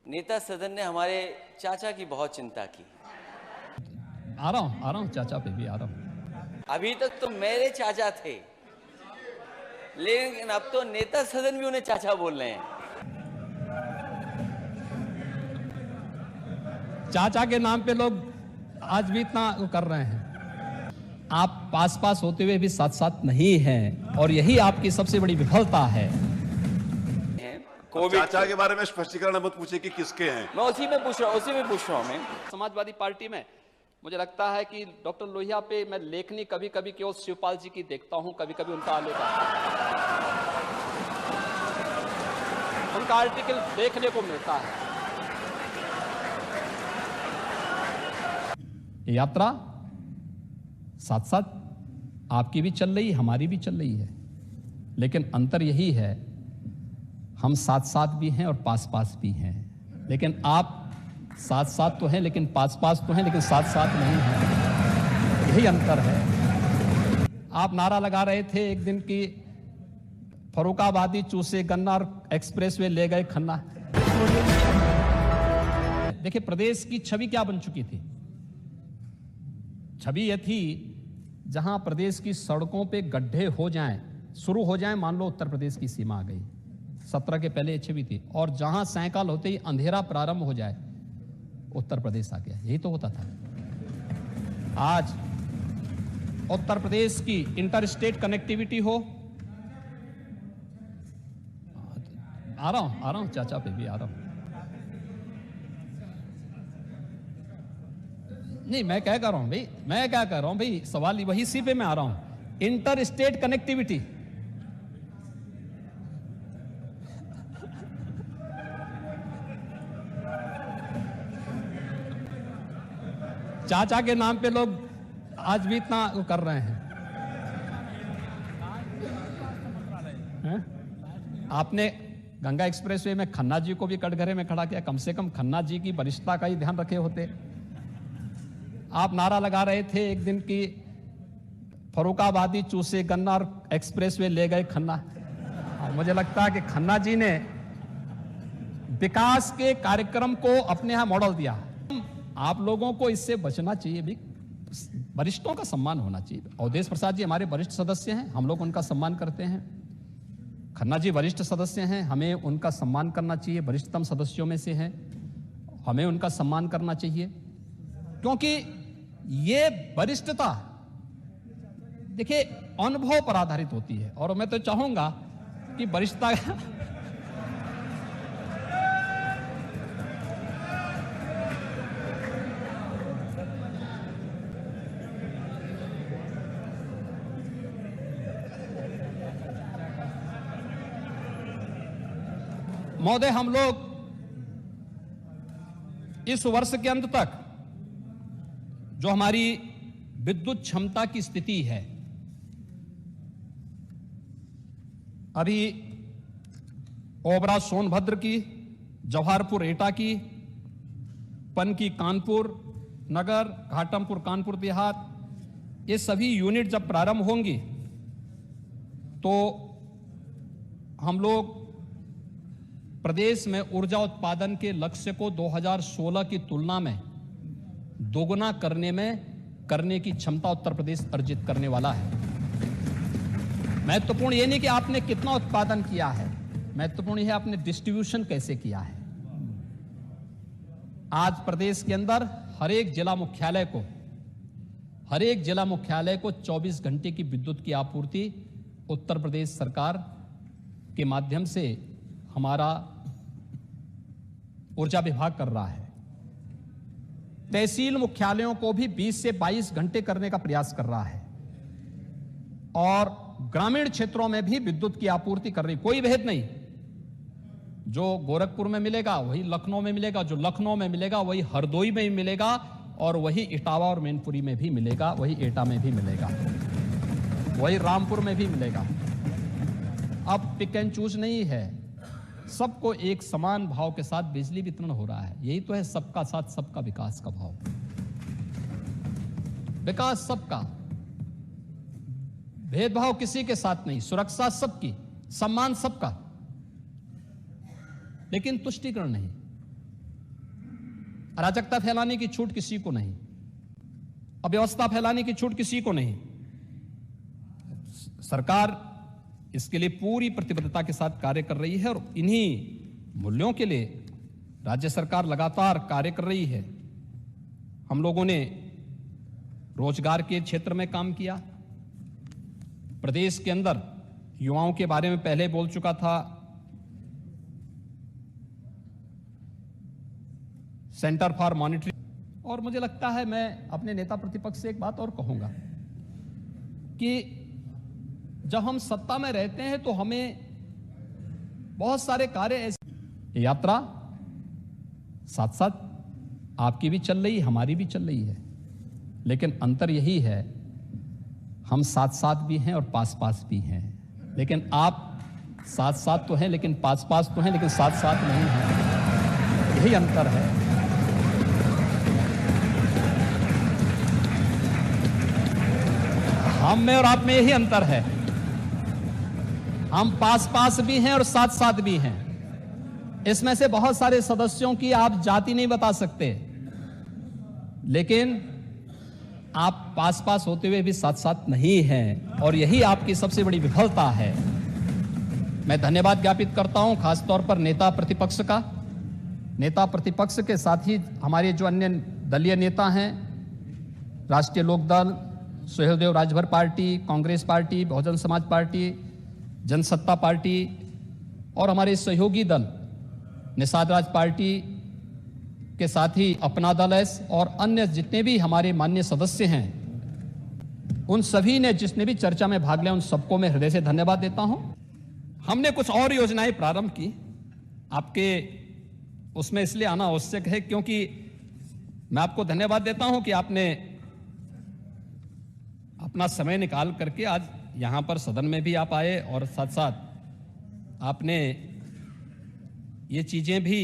नेता सदन ने हमारे चाचा की बहुत चिंता की। आ रहा हूँ चाचा पे भी आ रहा हूँ। अभी तक तो मेरे चाचा थे, लेकिन अब तो नेता सदन भी उन्हें चाचा बोल रहे हैं। चाचा के नाम पे लोग आज भी इतना कर रहे हैं। आप पास होते हुए भी साथ साथ नहीं हैं, और यही आपकी सबसे बड़ी विफलता है। चाचा के बारे में स्पष्टीकरण मत पूछे कि किसके हैं। मैं उसी में पूछ रहा हूँ मैं। समाजवादी पार्टी में मुझे लगता है कि डॉक्टर लोहिया पे मैं लेखनी कभी कभी केवल शिवपाल जी की देखता हूं, कभी कभी उनका आलेख उनका आर्टिकल देखने को मिलता है। यात्रा साथ साथ आपकी भी चल रही, हमारी भी चल रही है, लेकिन अंतर यही है, हम साथ साथ भी हैं और पास पास भी हैं। लेकिन आप साथ साथ तो हैं, लेकिन पास पास तो हैं, लेकिन साथ साथ नहीं हैं। यही अंतर है। आप नारा लगा रहे थे एक दिन की, फर्रुखाबादी चूसे गन्ना और एक्सप्रेसवे ले गए खन्ना। देखिए प्रदेश की छवि क्या बन चुकी थी। छवि यह थी जहां प्रदेश की सड़कों पे गड्ढे हो जाएं, शुरू हो जाएं, मान लो उत्तर प्रदेश की सीमा आ गई। 17 के पहले अच्छी भी थी, और जहां सायकाल होते ही अंधेरा प्रारंभ हो जाए, उत्तर प्रदेश आ गया। यही तो होता था। आज उत्तर प्रदेश की इंटर स्टेट कनेक्टिविटी हो। आ रहा हूं चाचा पे भी आ रहा हूं। नहीं, मैं क्या कह रहा हूं भाई, सवाल वही इसी पे मैं आ रहा हूं। इंटर स्टेट कनेक्टिविटी, चाचा के नाम पे लोग आज भी इतना कर रहे हैं। आपने गंगा एक्सप्रेसवे में खन्ना जी को भी कटघरे में खड़ा किया। कम से कम खन्ना जी की वरिष्ठता का ही ध्यान रखे होते। आप नारा लगा रहे थे एक दिन की, फर्रुखाबादी चूसे गन्ना और एक्सप्रेसवे ले गए खन्ना। मुझे लगता है कि खन्ना जी ने विकास के कार्यक्रम को अपने यहां मॉडल दिया। आप लोगों को इससे बचना चाहिए भी, वरिष्ठों का सम्मान होना चाहिए। अवधेश प्रसाद जी हमारे वरिष्ठ सदस्य हैं, हम लोग उनका सम्मान करते हैं। खन्ना जी वरिष्ठ सदस्य हैं, हमें उनका सम्मान करना चाहिए, वरिष्ठतम सदस्यों में से हैं, हमें उनका सम्मान करना चाहिए। क्योंकि ये वरिष्ठता देखिए अनुभव पर आधारित होती है, और मैं तो चाहूंगा कि वरिष्ठता महोदय, हम लोग इस वर्ष के अंत तक जो हमारी विद्युत क्षमता की स्थिति है, अभी ओबरा सोनभद्र की, जवाहरपुर एटा की, पन की कानपुर नगर, घाटमपुर कानपुर देहात, ये सभी यूनिट जब प्रारंभ होंगी तो हम लोग प्रदेश में ऊर्जा उत्पादन के लक्ष्य को 2016 की तुलना में दोगुना करने की क्षमता उत्तर प्रदेश अर्जित करने वाला है। महत्वपूर्ण ये नहीं कि आपने कितना उत्पादन किया है, महत्वपूर्ण यह आपने डिस्ट्रीब्यूशन कैसे किया है। आज प्रदेश के अंदर हर एक जिला मुख्यालय को 24 घंटे की विद्युत की आपूर्ति उत्तर प्रदेश सरकार के माध्यम से हमारा ऊर्जा विभाग कर रहा है। तहसील मुख्यालयों को भी 20 से 22 घंटे करने का प्रयास कर रहा है, और ग्रामीण क्षेत्रों में भी विद्युत की आपूर्ति कर रही। कोई भेद नहीं, जो गोरखपुर में मिलेगा वही लखनऊ में मिलेगा, जो लखनऊ में मिलेगा वही हरदोई में भी मिलेगा, और वही इटावा और मैनपुरी में भी मिलेगा, वही एटा में भी मिलेगा, वही रामपुर में भी मिलेगा। अब पिक एंड चूज नहीं है, सबको एक समान भाव के साथ बिजली वितरण हो रहा है। यही तो है सबका साथ सबका विकास का भाव। विकास सबका, भेदभाव किसी के साथ नहीं, सुरक्षा सबकी, सम्मान सबका, लेकिन तुष्टीकरण नहीं। अराजकता फैलाने की छूट किसी को नहीं, अव्यवस्था फैलाने की छूट किसी को नहीं। सरकार इसके लिए पूरी प्रतिबद्धता के साथ कार्य कर रही है और इन्हीं मूल्यों के लिए राज्य सरकार लगातार कार्य कर रही है। हम लोगों ने रोजगार के क्षेत्र में काम किया। प्रदेश के अंदर युवाओं के बारे में पहले बोल चुका था। सेंटर फॉर मॉनिटरिंग, और मुझे लगता है मैं अपने नेता प्रतिपक्ष से एक बात और कहूंगा कि जब हम सत्ता में रहते हैं तो हमें बहुत सारे कार्य ऐसे, यात्रा साथ साथ आपकी भी चल रही, हमारी भी चल रही है, लेकिन अंतर यही है हम साथ साथ भी हैं और पास पास भी हैं। लेकिन आप साथ साथ तो हैं लेकिन पास पास तो हैं, लेकिन साथ साथ नहीं हैं, यही अंतर है। हम में और आप में यही अंतर है। हम पास पास भी हैं और साथ साथ भी हैं। इसमें से बहुत सारे सदस्यों की आप जाति नहीं बता सकते, लेकिन आप पास पास होते हुए भी साथ साथ नहीं हैं, और यही आपकी सबसे बड़ी विफलता है। मैं धन्यवाद ज्ञापित करता हूं खासतौर पर नेता प्रतिपक्ष का। नेता प्रतिपक्ष के साथ ही हमारे जो अन्य दलीय नेता हैं, राष्ट्रीय Lokdal, Suheldev Rajbhar party, Congress party, Bahujan Samaj party, Jansatta party और हमारे सहयोगी दल निषाद राज पार्टी के साथ ही अपना दल एस और अन्य जितने भी हमारे माननीय सदस्य हैं, उन सभी ने जिसने भी चर्चा में भाग लिया उन सबको मैं हृदय से धन्यवाद देता हूं। हमने कुछ और योजनाएं प्रारंभ की, आपके उसमें इसलिए आना आवश्यक है क्योंकि मैं आपको धन्यवाद देता हूं कि आपने अपना समय निकाल करके आज यहां पर सदन में भी आप आए और साथ साथ आपने ये चीजें भी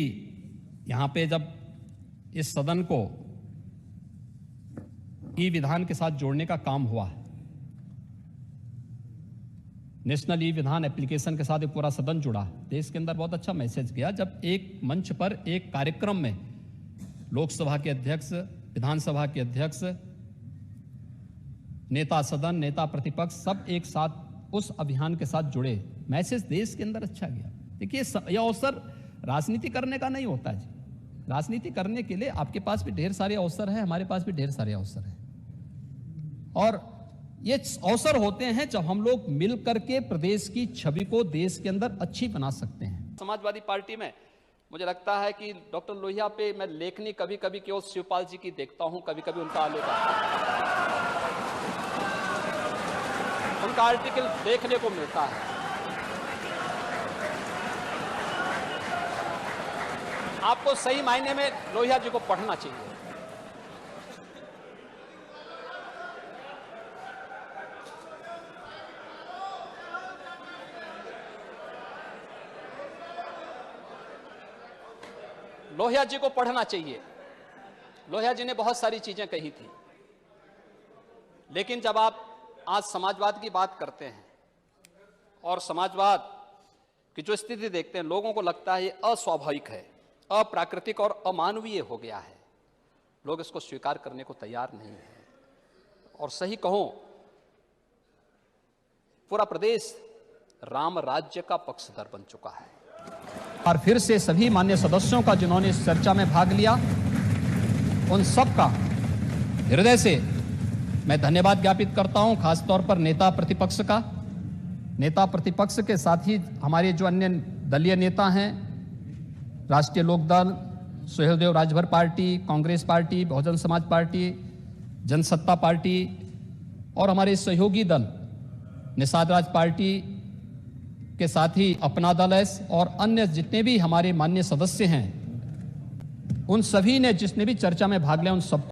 यहां पे जब इस सदन को ई विधान के साथ जोड़ने का काम हुआ, नेशनल ई विधान एप्लीकेशन के साथ ये पूरा सदन जुड़ा, देश के अंदर बहुत अच्छा मैसेज गया जब एक मंच पर एक कार्यक्रम में लोकसभा के अध्यक्ष, विधानसभा के अध्यक्ष, नेता सदन, नेता प्रतिपक्ष सब एक साथ उस अभियान के साथ जुड़े। मैसेज देश के अंदर अच्छा गया। देखिए यह अवसर राजनीति करने का नहीं होता जी। राजनीति करने के लिए आपके पास भी ढेर सारे अवसर हैं, हमारे पास भी ढेर सारे अवसर हैं, और ये अवसर होते हैं जब हम लोग मिल करके प्रदेश की छवि को देश के अंदर अच्छी बना सकते हैं। समाजवादी पार्टी में मुझे लगता है कि डॉक्टर लोहिया पे मैं लेखनी कभी कभी केवल शिवपाल जी की देखता हूं, कभी कभी उनका उनका आर्टिकल देखने को मिलता है। आपको सही मायने में लोहिया जी को पढ़ना चाहिए। लोहिया जी को पढ़ना चाहिए। लोहिया जी ने बहुत सारी चीजें कही थी, लेकिन जब आप आज समाजवाद की बात करते हैं और समाजवाद की जो स्थिति देखते हैं, लोगों को लगता है ये अस्वाभाविक है, अप्राकृतिक और अमानवीय हो गया है। लोग इसको स्वीकार करने को तैयार नहीं है। और सही कहूं, पूरा प्रदेश राम राज्य का पक्षधर बन चुका है। और फिर से सभी मान्य सदस्यों का जिन्होंने इस चर्चा में भाग लिया, उन सब का हृदय से मैं धन्यवाद ज्ञापित करता हूं, खासतौर पर नेता प्रतिपक्ष का। नेता प्रतिपक्ष के साथ ही हमारे जो अन्य दलीय नेता हैं, राष्ट्रीय Lokdal, Suheldev Rajbhar party, Congress party, Bahujan Samaj party, Jansatta party और हमारे सहयोगी दल निषाद राज पार्टी के साथ ही अपना दल एस और अन्य जितने भी हमारे माननीय सदस्य हैं, उन सभी ने जिसने भी चर्चा में भाग लिया उन सब